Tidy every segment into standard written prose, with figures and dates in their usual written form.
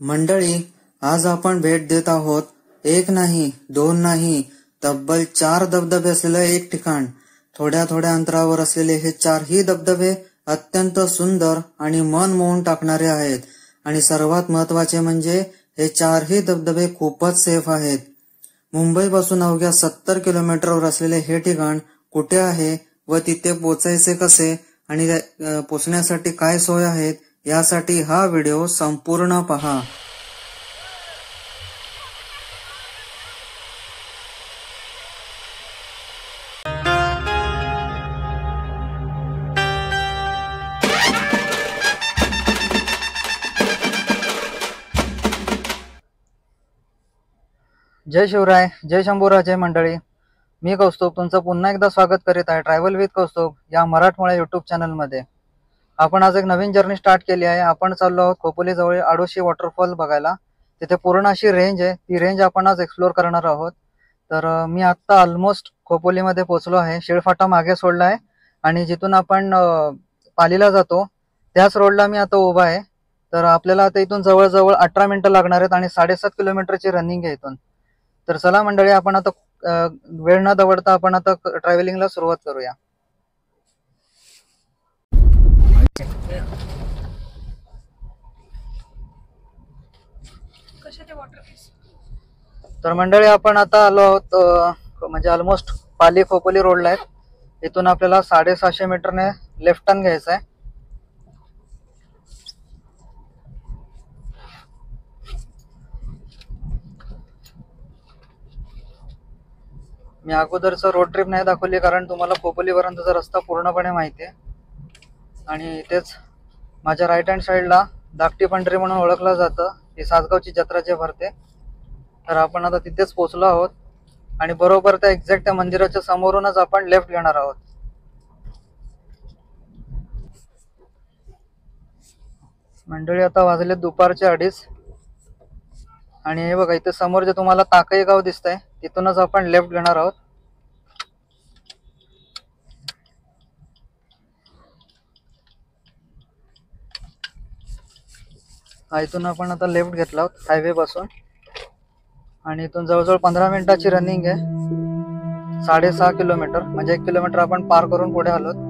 मंडळी, आज आपण भेट देत आहोत एक नाही, दोन नाही, तब्बल 4 धबधबे असलेलं एक ठिकाण. थोड्या थोड्या अंतरावर असलेले हे 4ही धबधबे अत्यंत सुंदर आणि मन मोहून टाकणारे आहेत. आणि सर्वात महत्वाचे म्हणजे हे 4ही धबधबे खूपच सेफ आहेत. मुंबईपासून अवघ्या 70 किलोमीटरवर असलेले हे ठिकाण कुठे आहे व तिथे पोचायचे कसे आणि पोचण्यासाठी काय सोय आहेत यासाठी हा व्हिडिओ संपूर्ण पहा. जय शिवराय, जय शंभूराजे. मंडळी, मी कौस्तुभ तुमचं पुन्हा एकदा स्वागत करीत आहे ट्रॅव्हल विथ कौस्तुभ या मराठमोळ्या युट्यूब चॅनलमध्ये. आपण आज एक नवीन जर्नी स्टार्ट केली आहे. आपण चाललो आहोत खोपोली जवळ आडोशी वॉटरफॉल बघायला. तिथे पूर्ण अशी रेंज आहे, ती रेंज आपण आज एक्सप्लोर करणार आहोत. तर मी आत्ता ऑलमोस्ट खोपोलीमध्ये पोहोचलो आहे. शिळफाटा मागे सोडला आहे आणि जिथून आपण पालीला जातो त्याच रोडला मी आता उभा आहे. तर आपल्याला आता इथून जवळजवळ 18 मिनिटं लागणार आहेत आणि 7.5 किलोमीटरची रनिंग आहे इथून. तर चला मंडळी, आपण आता वेळ न दवडता आपण आता ट्रॅव्हलिंगला सुरुवात करूया. तर मंडळी, आपण आता आलो आहोत म्हणजे ऑलमोस्ट पाली खोपोली रोडला आहे. इथून आपल्याला 750 मीटरने लेफ्ट टर्न घ्यायचा आहे. मी अगोदरचं रोड ट्रिप नाही दाखवली कारण तुम्हाला खोपोलीपर्यंतचा रस्ता पूर्णपणे माहिती आहे. आणि इथेच माझ्या राईट हँड साईडला धाकटी पंढरी म्हणून ओळखलं जातं, ती सासगावची जत्रा जे भरते. तर आपण आता तिथेच पोहोचलो आहोत आणि बरोबर त्या एक्झॅक्ट त्या मंदिराच्या समोरूनच आपण लेफ्ट घेणार आहोत. मंडळी, आता वाजले दुपारचे 2:30 आणि हे बघा, इथे समोर जे तुम्हाला ताकई गाव दिसतंय तिथूनच आपण लेफ्ट घेणार आहोत. इथून आपण आता लेफ्ट घेतला आहोत हायवे पासून आणि इथून जवळजवळ 15 मिनिटाची रनिंग आहे. 6.5 किलोमीटर म्हणजे 1 किलोमीटर आपण पार करून पुढे आलोत.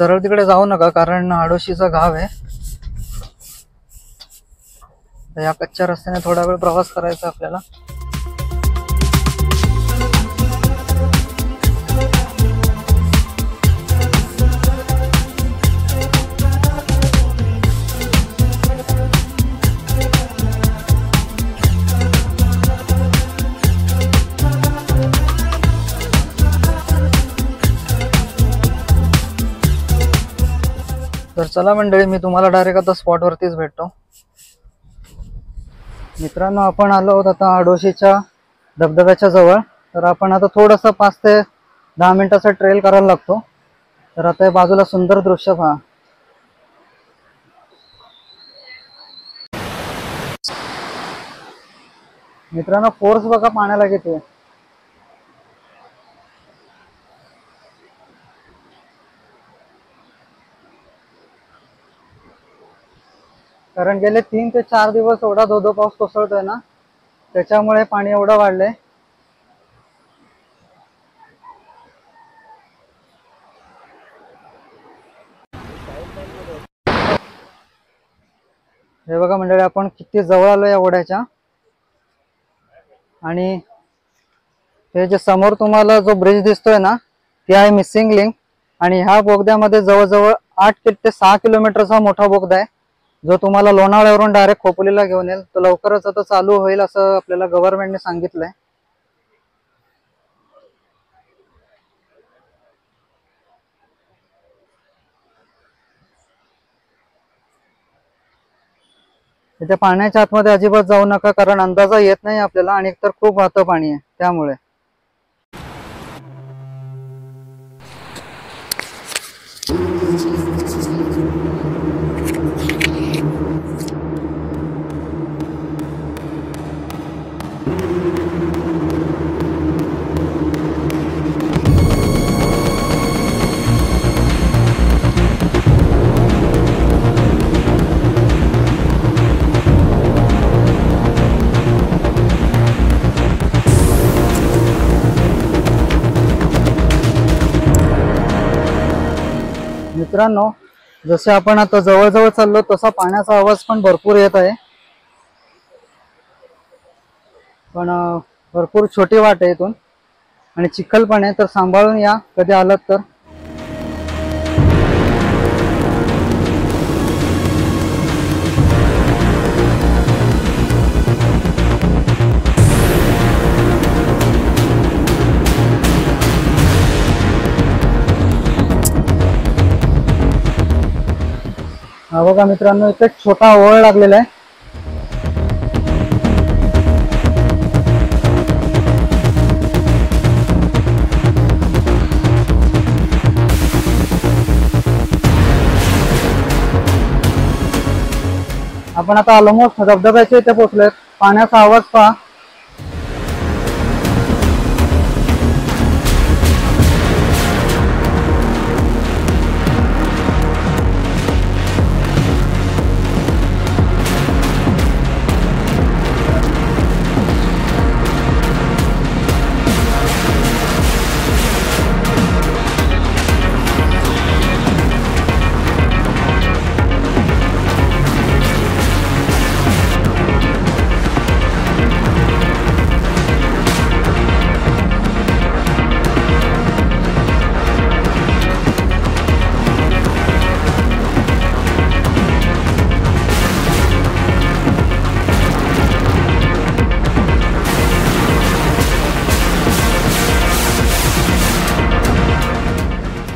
सरळ तिकडे जाऊ नका, कारण आडोशीचा गाव आहे. या कच्च्या रस्त्याने थोडा वेळ प्रवास करायचा आपल्याला. तर चला मंडळी, मी तुम्हाला डायरेक्ट आता स्पॉट वरतीच भेटतो. मित्रांनो, आपण आलो आहोत आता आडोशीच्या धबधब्याच्या जवळ. तर आपण आता थोडंसं 5 ते 10 मिनिटाचा ट्रेल करायला लागतो. तर आता बाजूला सुंदर दृश्य पहा. मित्रांनो, फोर्स बघा पाण्याला किती. कारण गेले 3 ते 4 दिवस एवढा धोधो पाऊस कोसळतोय ना, त्याच्यामुळे पाणी एवढं वाढलंय. हे बघा मंडळी, आपण किती जवळ आलो या ओढ्याच्या. आणि हे जे समोर तुम्हाला जो ब्रिज दिसतोय ना, ते आहे मिसिंग लिंक. आणि ह्या बोगद्यामध्ये जवळजवळ 8 ते 6 किलोमीटरचा मोठा बोगदा आहे, जो तुम्हाला लोणावळ्यावरून डायरेक्ट खोपोलीला घेऊन येईल. तो लवकरच आता चालू होईल असं आपल्याला गव्हर्नमेंटने सांगितलंय. तिथे पाण्याच्या आतमध्ये अजिबात जाऊ नका, कारण अंदाजा येत नाही आपल्याला, आणि एकतर खूप वाहतं पाणी आहे त्यामुळे. मित्रांनो, जसे आपण आता जवळजवळ चाललो तसा पाण्याचा आवाज पण भरपूर येत आहे. पण भरपूर छोटी वाट आहे इथून, आणि चिखल पण आहे, तर सांभाळून या कधी आलात तर. हा बघा मित्रांनो, इथे छोटा ओळ लागलेला आहे. आपण आता ऑलमोस्ट धबधब्याच्या इथे पोहोचलोय. पाण्याचा आवाज पहा.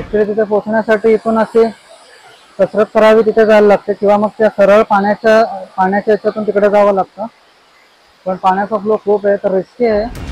ऍक्च्युली तिथे पोहोचण्यासाठी इथून अशी कसरत करावी, तिथे जायला लागते, किंवा मग त्या सरळ पाण्याच्या याच्यातून तिकडे जावं लागतं. पण पाण्याचा फ्लो खूप आहे, तर रिस्की आहे.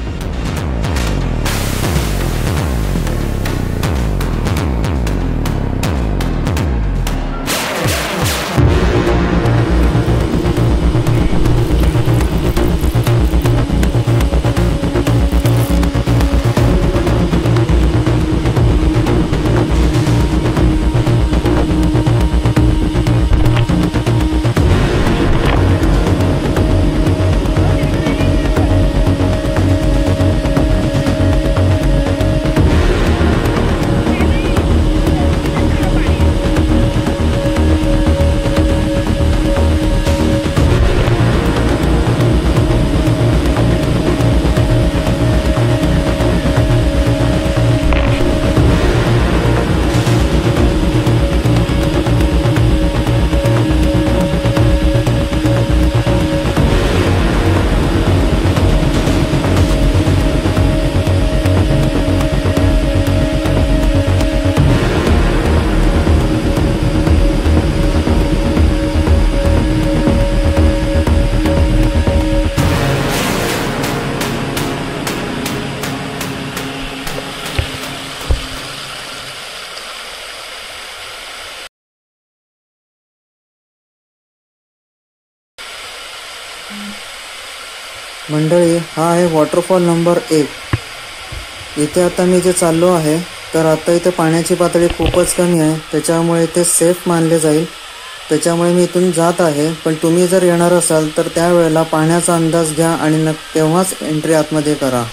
मंडळी, हा आहे वॉटरफॉल नंबर 1. इथे आता मी जे चाललो आहे, तर आता इथे पाण्याची पातळी खूपच कमी आहे, त्याच्यामुळे इथे सेफ मानले जाईल. त्याच्यामुळे मी इथून जात आहे. पण तुम्ही जर येणार असाल तर त्यावेळेला पाण्याचा अंदाज घ्या आणि तेव्हाच एंट्री आतमध्ये करा.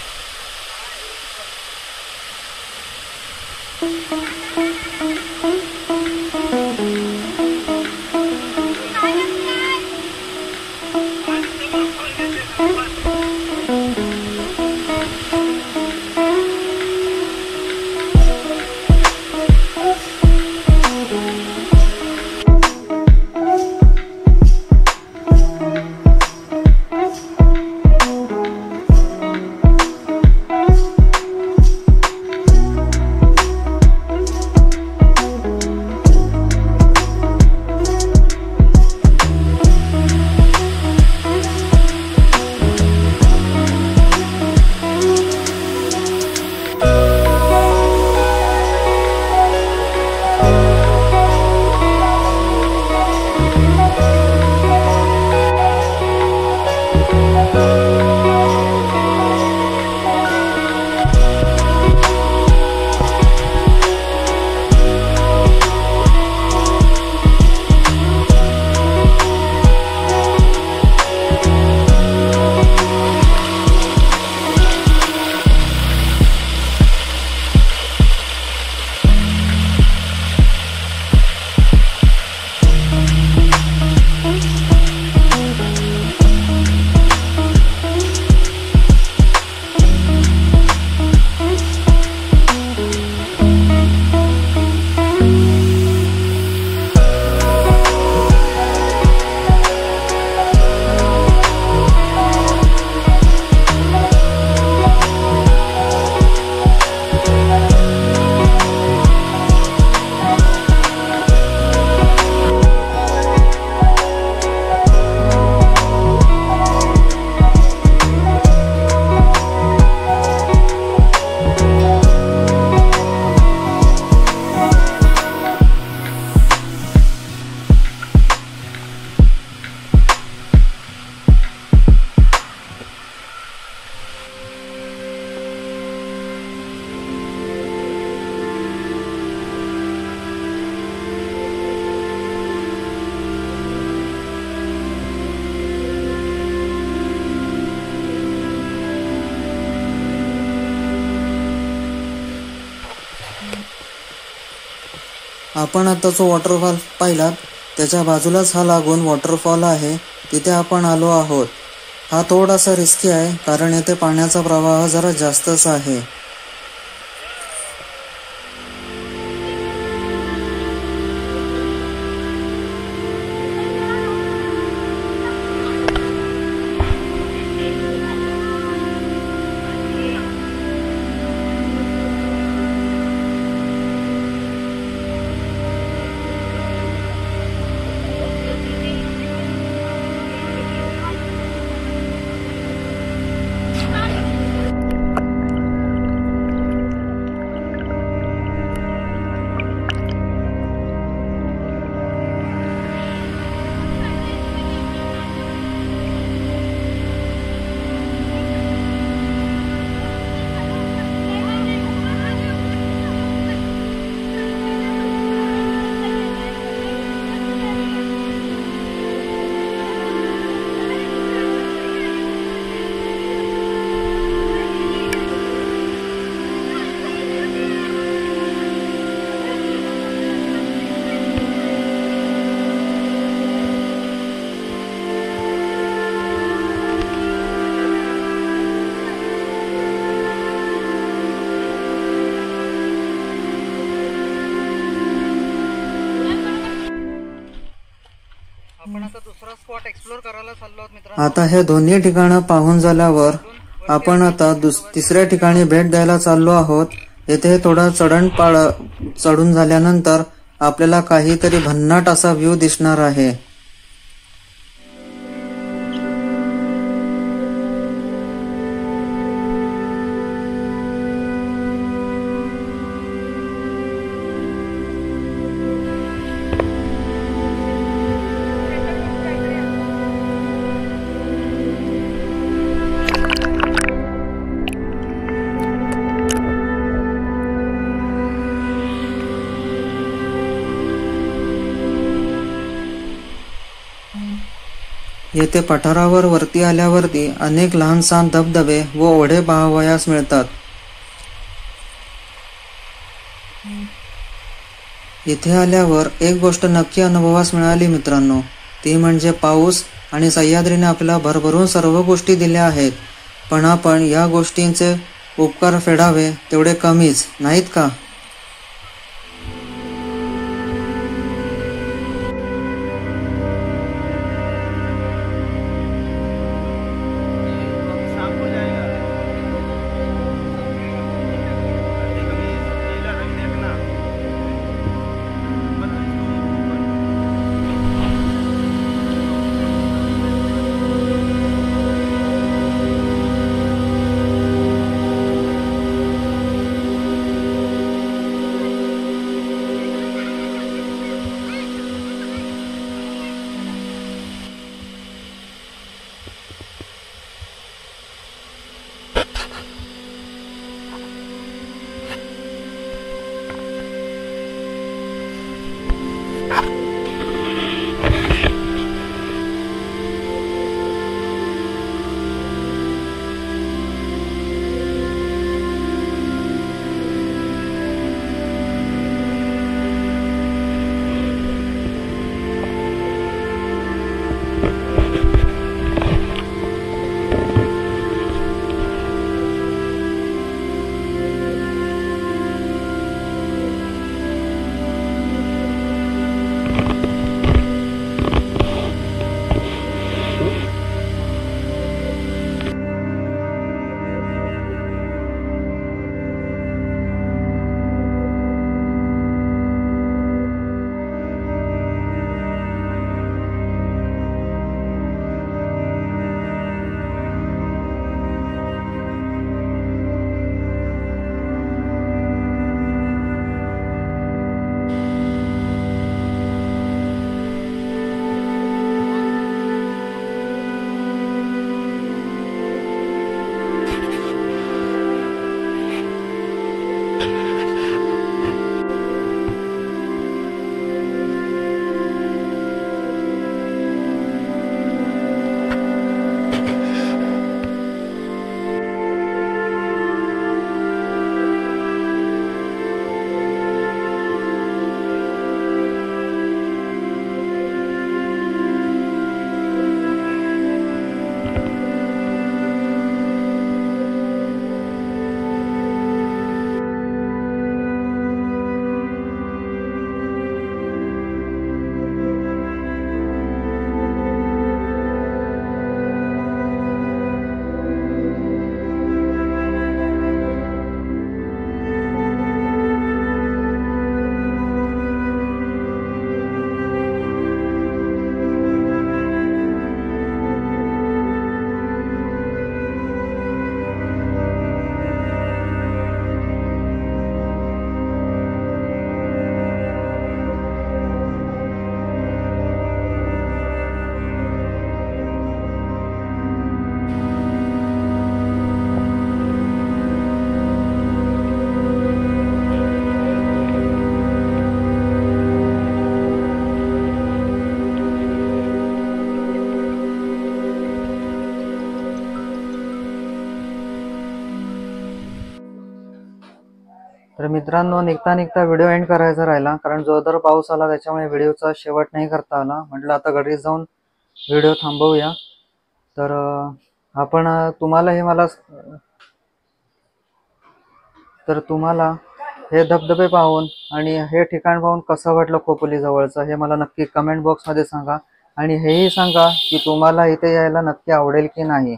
आपण आता जो वॉटरफॉल पाहिलात त्याच्या बाजूलाच हा लागून वॉटरफॉल आहे, तिथे आपण आलो आहोत. हा थोडासा रिस्की आहे कारण येथे पाण्याचा प्रवाह जरा जास्तच आहे. आता हे दोन्ही ठिकाणं पाहून झाल्यावर आपण आता तिसऱ्या ठिकाणी भेट द्यायला चाललो आहोत. येथे थोडा चढून झाल्यानंतर आपल्याला काहीतरी भन्नाट असा व्ह्यू दिसणार आहे. येथे पठारावर वरती आल्यावरती अनेक लहान सहान धबधबे व ओढे पाहावयास मिळतात। इथे आल्यावर एक गोष्ट नक्की अनुभवास मिळाली मित्रांनो, ती म्हणजे पाऊस आणि सह्याद्रीने आपल्याला भरभरून सर्व गोष्टी दिल्या आहेत, पण आपण या गोष्टींचे उपकार फेडावे तेवढे कमीच नाहीत का? तर मित्रांनो, निघता व्हिडिओ एंड करायचा राहिला, कारण जोरदार पाऊस आला, त्याच्यामुळे व्हिडिओचा शेवट नाही करता आला। म्हटलं आता घरी जाऊन व्हिडिओ थांबवूया। तर आपण तुम्हाला हे धबधबे पाहून आणि हे ठिकाण पाहून कसं वाटलं खोपोली जवळचं, हे मला नक्की कमेंट बॉक्समध्ये सांगा। आणि हेही सांगा की तुम्हाला इथे यायला नक्की आवडेल की नाही।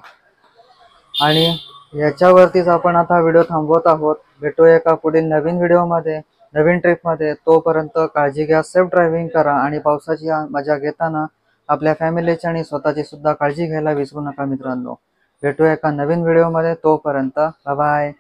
आणि याच्यावरतीच आपण आता व्हिडिओ थांबवत आहोत। भेटूया एका पुढील नवीन व्हिडिओमध्ये, नवीन ट्रिपमध्ये। तोपर्यंत काळजी घ्या, सेफ ड्रायव्हिंग करा आणि पावसाची मजा घेताना आपल्या फॅमिलीची आणि स्वतःची सुद्धा काळजी घ्यायला विसरू नका मित्रांनो। भेटूया एका नवीन व्हिडिओमध्ये, तोपर्यंत बाय बाय।